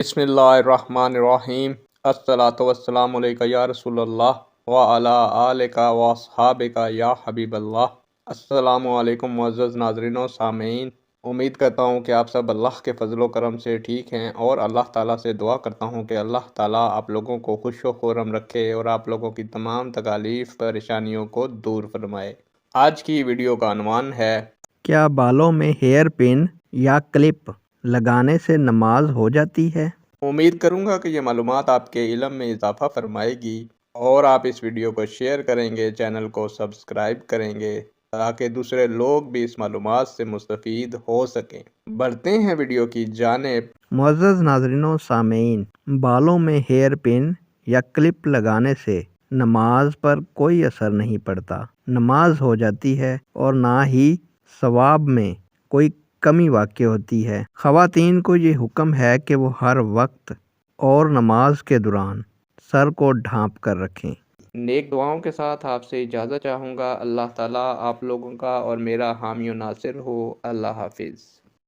बिस्मिल्लाहिर्रहमानिर्रहीम। अस्सलातु वस्सलामु अलैका या रसूल अल्लाह व अला आलिका व अस्हाबिका या हबीब अल्लाह। अस्सलामु अलैकुम मुअज़्ज़ज़ नाज़रीन व सामीन। उम्मीद करता हूँ कि आप सब अल्लाह के फजलो करम से ठीक हैं और अल्लाह ताला से दुआ करता हूँ कि अल्लाह ताला आप लोगों को खुश व खुर्रम रखे और आप लोगों की तमाम तकालीफ परेशानियों को दूर फरमाए। आज की वीडियो का अनवान है, क्या बालों में हेयर पिन या क्लिप लगाने से नमाज हो जाती है? उम्मीद करूंगा कि ये मालूमात आपके इल्म में इजाफ़ा फरमाएगी और आप इस वीडियो को शेयर करेंगे, चैनल को सब्सक्राइब करेंगे ताकि दूसरे लोग भी इस मालूमात से मुस्तफ़ीद हो सकें। बढ़ते हैं वीडियो की जानिब। मुअज़्ज़ज़ नाज़रीन व सामीन, बालों में हेयर पिन या क्लिप लगाने से नमाज पर कोई असर नहीं पड़ता। नमाज हो जाती है और ना ही सवाब में कोई कमी वाक़ई होती है। ख़वातीन को ये हुक्म है कि वो हर वक्त और नमाज के दौरान सर को ढाँप कर रखें। नेक दुआओं के साथ आपसे इजाज़त चाहूँगा। अल्लाह ताला आप लोगों का और मेरा हामी और नासिर हो। अल्लाह हाफिज़।